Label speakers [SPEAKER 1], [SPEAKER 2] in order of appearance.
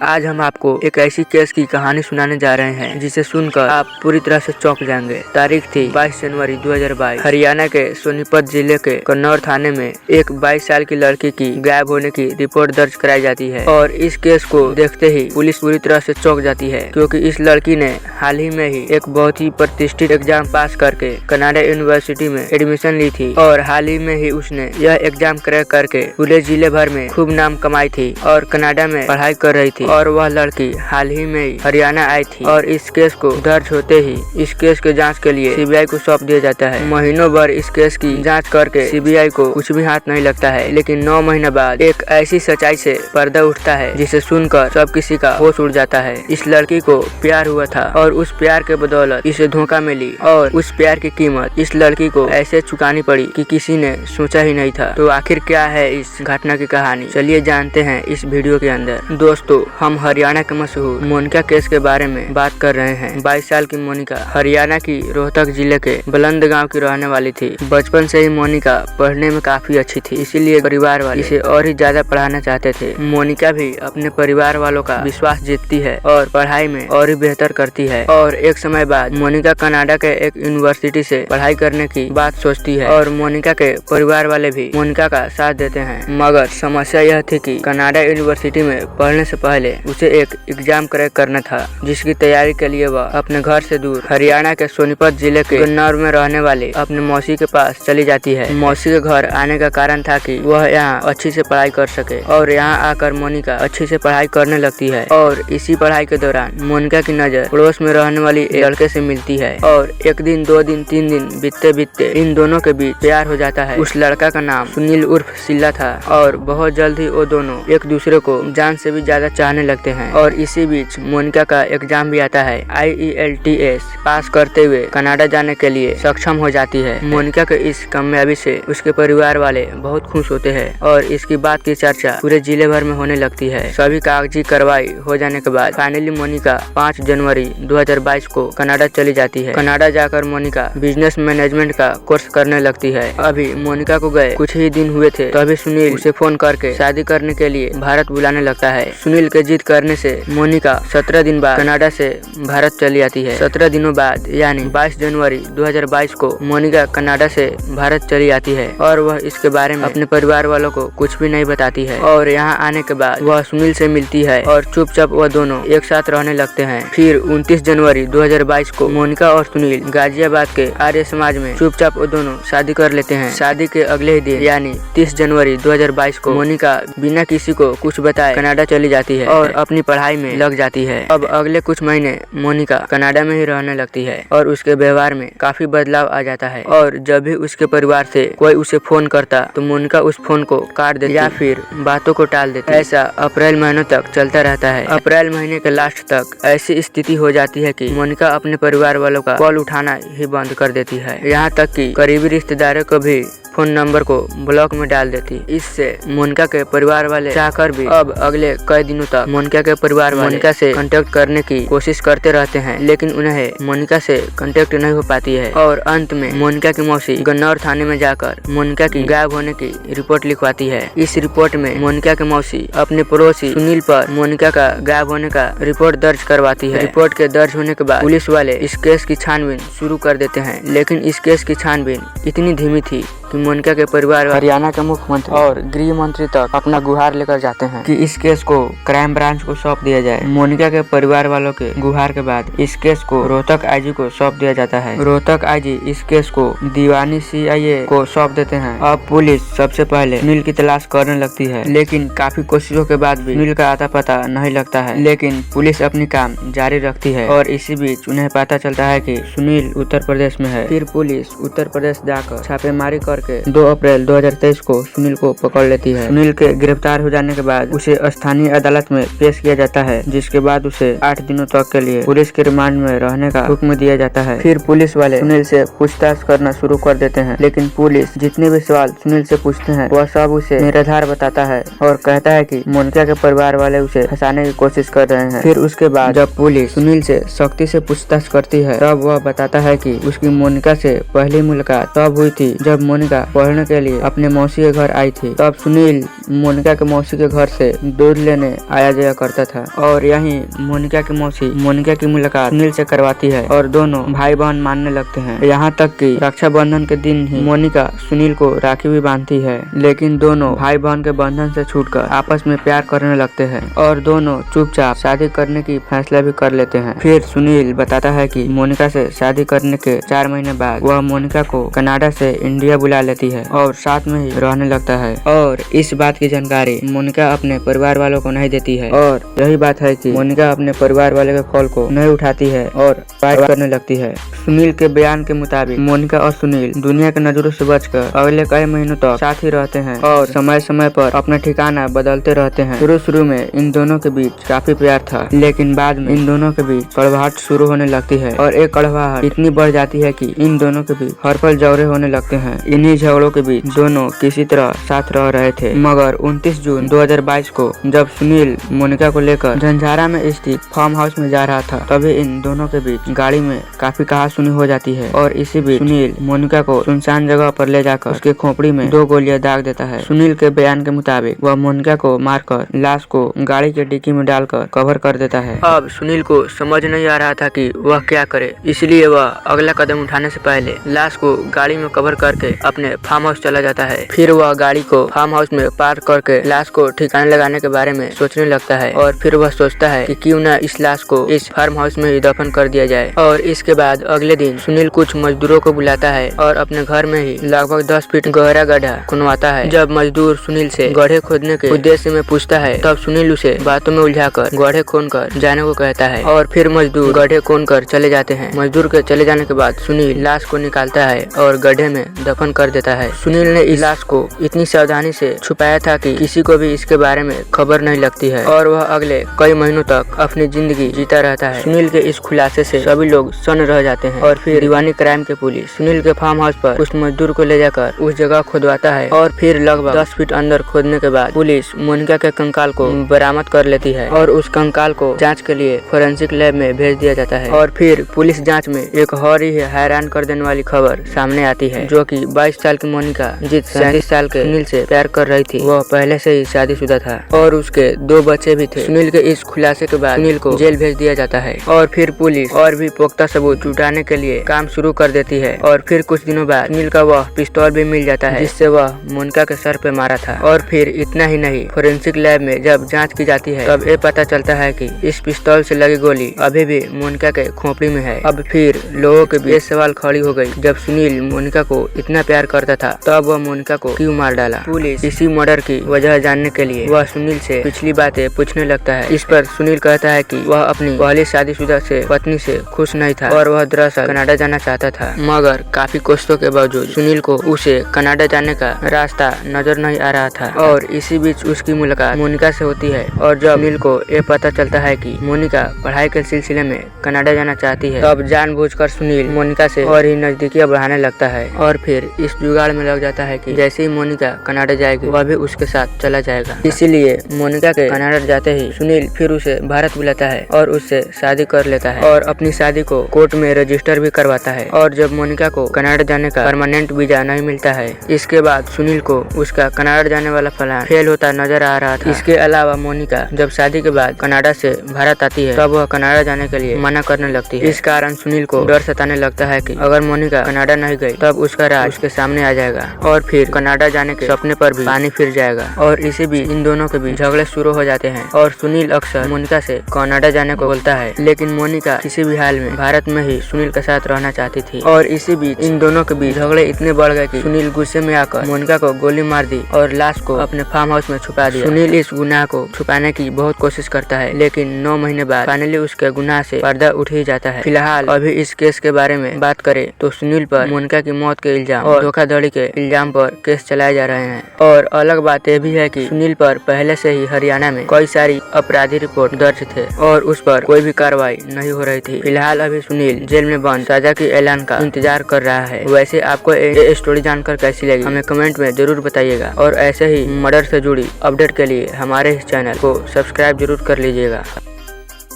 [SPEAKER 1] आज हम आपको एक ऐसी केस की कहानी सुनाने जा रहे हैं जिसे सुनकर आप पूरी तरह से चौंक जाएंगे। तारीख थी 22 जनवरी 2022। हरियाणा के सोनीपत जिले के कन्नौर थाने में एक 22 साल की लड़की की गायब होने की रिपोर्ट दर्ज कराई जाती है और इस केस को देखते ही पुलिस पूरी तरह से चौंक जाती है, क्योंकि इस लड़की ने हाल ही में ही एक बहुत ही प्रतिष्ठित एग्जाम पास करके कनाडा यूनिवर्सिटी में एडमिशन ली थी और हाल ही में ही उसने यह एग्जाम क्रैक करके पूरे जिले भर में खूब नाम कमाई थी और कनाडा में पढ़ाई कर रही थी। और वह लड़की हाल ही में ही हरियाणा आई थी और इस केस को दर्ज होते ही इस केस के जांच के लिए सीबीआई को सौंप दिया जाता है। महीनों भर इस केस की जांच करके सीबीआई को कुछ भी हाथ नहीं लगता है, लेकिन 9 महीने बाद एक ऐसी सच्चाई से पर्दा उठता है जिसे सुनकर सब किसी का होश उड़ जाता है। इस लड़की को प्यार हुआ था और उस प्यार के बदौलत इसे धोखा मिली और उस प्यार की कीमत इस लड़की को ऐसे चुकानी पड़ी कि किसी ने सोचा ही नहीं था। तो आखिर क्या है इस घटना की कहानी, चलिए जानते हैं इस वीडियो के अंदर। दोस्तों, हम हरियाणा के मशहूर मोनिका केस के बारे में बात कर रहे हैं। 22 साल की मोनिका हरियाणा की रोहतक जिले के बुलंद गांव की रहने वाली थी। बचपन से ही मोनिका पढ़ने में काफी अच्छी थी, इसीलिए परिवार वाले इसे और ही ज्यादा पढ़ाना चाहते थे। मोनिका भी अपने परिवार वालों का विश्वास जीतती है और पढ़ाई में और ही बेहतर करती है। और एक समय बाद मोनिका कनाडा के एक यूनिवर्सिटी से पढ़ाई करने की बात सोचती है और मोनिका के परिवार वाले भी मोनिका का साथ देते हैं। मगर समस्या यह थी कि कनाडा यूनिवर्सिटी में पढ़ने से पहले उसे एक एग्जाम क्रैक करना था, जिसकी तैयारी के लिए वह अपने घर से दूर हरियाणा के सोनीपत जिले के कन्नौर में रहने वाले अपने मौसी के पास चली जाती है। मौसी के घर आने का कारण था कि वह यहाँ अच्छी से पढ़ाई कर सके और यहाँ आकर मोनिका अच्छी से पढ़ाई करने लगती है। और इसी पढ़ाई के दौरान मोनिका की नजर पड़ोस में रहने वाली एक लड़के से मिलती है और एक दिन, 2 दिन, 3 दिन बीतते बीतते इन दोनों के बीच प्यार हो जाता है। उस लड़का का नाम सुनील उर्फ सिल्ला था और बहुत जल्द ही वो दोनों एक दूसरे को जान से भी ज्यादा चाहने लगते हैं। और इसी बीच मोनिका का एग्जाम भी आता है। IELTS पास करते हुए कनाडा जाने के लिए सक्षम हो जाती है। मोनिका के इस कामयाबी से उसके परिवार वाले बहुत खुश होते हैं और इसकी बात की चर्चा पूरे जिले भर में होने लगती है। सभी कागजी कार्रवाई हो जाने के बाद फाइनली मोनिका 5 जनवरी 2022 को कनाडा चली जाती है। कनाडा जाकर मोनिका बिजनेस मैनेजमेंट का कोर्स करने लगती है। अभी मोनिका को गए कुछ ही दिन हुए थे, तभी सुनील उसे फोन करके शादी करने के लिए भारत बुलाने लगता है। सुनील के जिद करने से मोनिका 17 दिन बाद कनाडा से भारत चली आती है। 17 दिनों बाद यानी 22 जनवरी 2022 को मोनिका कनाडा से भारत चली आती है और वह इसके बारे में अपने परिवार वालों को कुछ भी नहीं बताती है। और यहाँ आने के बाद वह सुनील से मिलती है और चुपचाप वह दोनों एक साथ रहने लगते हैं। फिर 29 जनवरी 2022 को मोनिका और सुनील गाजियाबाद के आर्य समाज में चुपचाप वो दोनों शादी कर लेते हैं। शादी के अगले ही दिन यानी 30 जनवरी 2022 को मोनिका बिना किसी को कुछ बताए कनाडा चली जाती है और अपनी पढ़ाई में लग जाती है। अब अगले कुछ महीने मोनिका कनाडा में ही रहने लगती है और उसके व्यवहार में काफी बदलाव आ जाता है। और जब भी उसके परिवार से कोई उसे फोन करता तो मोनिका उस फोन को काट देती या फिर बातों को टाल देती। ऐसा अप्रैल महीनों तक चलता रहता है। अप्रैल महीने के लास्ट तक ऐसी स्थिति हो जाती है कि मोनिका अपने परिवार वालों का कॉल उठाना ही बंद कर देती है। यहाँ तक कि करीबी रिश्तेदारों को भी फोन नंबर को ब्लॉक में डाल देती। इससे मोनिका के परिवार वाले चाहकर भी अब अगले कई दिनों तक मोनिका के परिवार वाले मोनिका से कांटेक्ट करने की कोशिश करते रहते हैं, लेकिन उन्हें मोनिका से कांटेक्ट नहीं हो पाती है। और अंत में मोनिका की मौसी कन्नौर थाने में जाकर मोनिका की गायब होने की रिपोर्ट लिखवाती है। इस रिपोर्ट में मोनिका की मौसी अपने पड़ोसी सुनील पर मोनिका का गायब होने का रिपोर्ट दर्ज करवाती है। रिपोर्ट के दर्ज होने के बाद पुलिस वाले इस केस की छानबीन शुरू कर देते हैं, लेकिन इस केस की छानबीन इतनी धीमी थी कि मोनिका के परिवार हरियाणा के मुख्यमंत्री और गृह मंत्री तक अपना गुहार लेकर जाते हैं कि इस केस को क्राइम ब्रांच को सौंप दिया जाए। मोनिका के परिवार वालों के गुहार के बाद इस केस को रोहतक IG को सौंप दिया जाता है। रोहतक IG इस केस को दीवानी CIA को सौंप देते हैं। अब पुलिस सबसे पहले सुनील की तलाश करने लगती है, लेकिन काफी कोशिशों के बाद भी सुनील का आता पता नहीं लगता है। लेकिन पुलिस अपनी काम जारी रखती है और इसी बीच उन्हें पता चलता है कि सुनील उत्तर प्रदेश में है। फिर पुलिस उत्तर प्रदेश जाकर छापेमारी करके 2 अप्रैल 2023 को सुनील को पकड़ लेती है। सुनील के गिरफ्तार हो जाने के बाद उसे स्थानीय अदालत में पेश किया जाता है, जिसके बाद उसे 8 दिनों तक के लिए पुलिस के रिमांड में रहने का हुक्म दिया जाता है। फिर पुलिस वाले सुनील से पूछताछ करना शुरू कर देते हैं, लेकिन पुलिस जितने भी सवाल सुनील से पूछते हैं वह सब उसे निराधार बताता है और कहता है कि मोनिका के परिवार वाले उसे फंसाने की कोशिश कर रहे हैं। फिर उसके बाद जब पुलिस सुनील से सख्ती से पूछताछ करती है, तब वह बताता है कि उसकी मोनिका से पहली मुलाकात तब हुई थी जब मोनिका मोनिका पढ़ने के लिए अपने मौसी के घर आई थी। तब सुनील मोनिका के मौसी के घर से दूध लेने आया जाया करता था और यहीं मोनिका की मौसी मोनिका की मुलाकात सुनील से करवाती है और दोनों भाई बहन मानने लगते हैं। यहाँ तक कि रक्षाबंधन के दिन ही मोनिका सुनील को राखी भी बांधती है, लेकिन दोनों भाई बहन के बंधन से छूटकर आपस में प्यार करने लगते हैं और दोनों चुपचाप शादी करने की फैसला भी कर लेते हैं। फिर सुनील बताता है कि मोनिका से शादी करने के 4 महीने बाद वह मोनिका को कनाडा से इंडिया बुला लेती है और साथ में ही रहने लगता है। और इस बात की जानकारी मोनिका अपने परिवार वालों को नहीं देती है और यही बात है कि मोनिका अपने परिवार वाले के कॉल को नहीं उठाती है और बात करने लगती है। सुनील के बयान के मुताबिक मोनिका और सुनील दुनिया के नजरों से बचकर अगले कई महीनों तक साथ ही रहते हैं और समय समय पर अपना ठिकाना बदलते रहते हैं। शुरू में इन दोनों के बीच काफी प्यार था, लेकिन बाद में इन दोनों के बीच कड़वाहट शुरू होने लगती है और एक कड़वाहट इतनी बढ़ जाती है कि इन दोनों के बीच हर पल झगड़े होने लगते हैं। इन्हीं झगड़ों के बीच दोनों किसी तरह साथ रह रहे थे, मगर 29 जून 2022 को जब सुनील मोनिका को लेकर झंझारा में स्थित फार्म हाउस में जा रहा था, तभी इन दोनों के बीच गाड़ी में काफी कहासुनी हो जाती है और इसी बीच सुनील मोनिका को सुनसान जगह पर ले जाकर उसके खोपड़ी में 2 गोलियां दाग देता है। सुनील के बयान के मुताबिक वह मोनिका को मारकर लाश को गाड़ी के डिक्की में डालकर कवर कर देता है। अब सुनील को समझ नहीं आ रहा था कि वह क्या करे, इसलिए वह अगला कदम उठाने से पहले लाश को गाड़ी में कवर करके अपने फार्म हाउस चला जाता है। फिर वह गाड़ी को फार्म हाउस में पार्क करके लाश को ठिकाने लगाने के बारे में सोचने लगता है और फिर वह सोचता है कि क्यों न इस लाश को इस फार्म हाउस में ही दफन कर दिया जाए। और इसके बाद अगले दिन सुनील कुछ मजदूरों को बुलाता है और अपने घर में ही लगभग 10 फीट गहरा गड्ढा खुनवाता है। जब मजदूर सुनील से गड्ढे खोदने के उद्देश्य में पूछता है, तब सुनील उसे बातों में उलझाकर गड्ढे खोदकर जाने को कहता है और फिर मजदूर गड्ढे खोदकर चले जाते हैं। मजदूर के चले जाने के बाद सुनील लाश को निकालता है और गड्ढे में दफन कर देता है। सुनील ने इस लाश को इतनी सावधानी से छुपाया था कि किसी को भी इसके बारे में खबर नहीं लगती है और वह अगले कई महीनों तक अपनी जिंदगी जीता रहता है। सुनील के इस खुलासे से सभी लोग सन्न रह जाते हैं और फिर दीवानी क्राइम के पुलिस सुनील के फार्म हाउस पर उस मजदूर को ले जाकर उस जगह खुदवाता है और फिर लगभग 10 फीट अंदर खोदने के बाद पुलिस मोनिका के कंकाल को बरामद कर लेती है और उस कंकाल को जांच के लिए फोरेंसिक लैब में भेज दिया जाता है। और फिर पुलिस जांच में एक और ही हैरान कर देने वाली खबर सामने आती है, जो कि 22 साल की मोनिका जिस 37 साल के सुनील से प्यार कर रही थी, वह पहले से ही शादीशुदा था और उसके 2 बच्चे भी थे। सुनील के इस खुलासे के बाद सुनील को जेल भेज दिया जाता है और फिर पुलिस और भी पुख्ता सबूत जुटाने के लिए काम शुरू कर देती है। और फिर कुछ दिनों बाद सुनील का वह पिस्तौल भी मिल जाता है जिससे वह मोनिका के सर पे मारा था। और फिर इतना ही नहीं, फोरेंसिक लैब में जब जांच की जाती है तब ये पता चलता है कि इस पिस्तौल से लगी गोली अभी भी मोनिका के खोपड़ी में है। अब फिर लोगों के बीच सवाल खड़ी हो गई, जब सुनील मोनिका को इतना प्यार करता था तब वह मोनिका को क्यों मार डाला। पुलिस इसी मर्डर की वजह जानने के लिए वह सुनील से पिछली बातें पूछने लगता है। इस पर सुनील कहता है कि वह अपनी पहली शादीशुदा से पत्नी से खुश नहीं था और वह दरअसल कनाडा जाना चाहता था, मगर काफी कोशिशों के बावजूद सुनील को उसे कनाडा जाने का रास्ता नजर नहीं आ रहा था। और इसी बीच उसकी मुलाकात मोनिका से होती है और जब सुनील को ये पता चलता है कि मोनिका पढ़ाई के सिलसिले में कनाडा जाना चाहती है, तब जानबूझकर सुनील मोनिका से और ही नजदीकियां बढ़ाने लगता है और फिर इस जुगाड़ में लग जाता है कि जैसे ही मोनिका कनाडा जाएगी वह भी उसके साथ चला जाएगा। इसीलिए मोनिका के कनाडा जाते ही सुनील फिर उसे भारत बुलाता है और उससे शादी कर लेता है और अपनी शादी को कोर्ट में रजिस्टर भी करवाता है। और जब मोनिका को कनाडा जाने का परमानेंट वीजा नहीं मिलता है, इसके बाद सुनील को उसका कनाडा जाने वाला प्लान फेल होता नजर आ रहा था। इसके अलावा मोनिका जब शादी के बाद कनाडा से भारत आती है तब वह कनाडा जाने के लिए मना करने लगती है। इस कारण सुनील को डर सताने लगता है कि अगर मोनिका कनाडा नहीं गई तब उसका राज उसके सामने आ जाएगा और फिर कनाडा जाने के सपने पर भी पानी फिर जाएगा। और इसी बीच इन दोनों के बीच झगड़े शुरू हो जाते हैं और सुनील अक्सर मोनिका से कनाडा जाने को बोलता है, लेकिन मोनिका किसी भी हाल में भारत में ही सुनील के साथ रहना चाहती थी। और इसी बीच इन दोनों के बीच झगड़े इतने बढ़ गए कि सुनील गुस्से में आकर मोनिका को गोली मार दी और लाश को अपने फार्म हाउस में छुपा दिया। सुनील इस गुनाह को छुपाने की बहुत कोशिश करता है, लेकिन 9 महीने बाद फाइनली उसके गुनाह से पर्दा उठ ही जाता है। फिलहाल अभी इस केस के बारे में बात करें तो सुनील पर मोनिका की मौत के इल्जाम और धोखाधड़ी के इल्जाम पर केस चलाए जा रहे हैं। और अलग बात यह भी है कि सुनील पर पहले से ही हरियाणा में कई सारी अपराधी रिपोर्ट दर्ज थे और उस पर कोई भी कार्रवाई नहीं हो रही थी। फिलहाल अभी सुनील जेल में बंद सजा की ऐलान का इंतजार कर रहा है। वैसे आपको ये स्टोरी जानकर कैसी लगी हमें कमेंट में जरूर बताइएगा और ऐसे ही मर्डर से जुड़ी अपडेट के लिए हमारे इस चैनल को सब्सक्राइब जरूर कर लीजिएगा।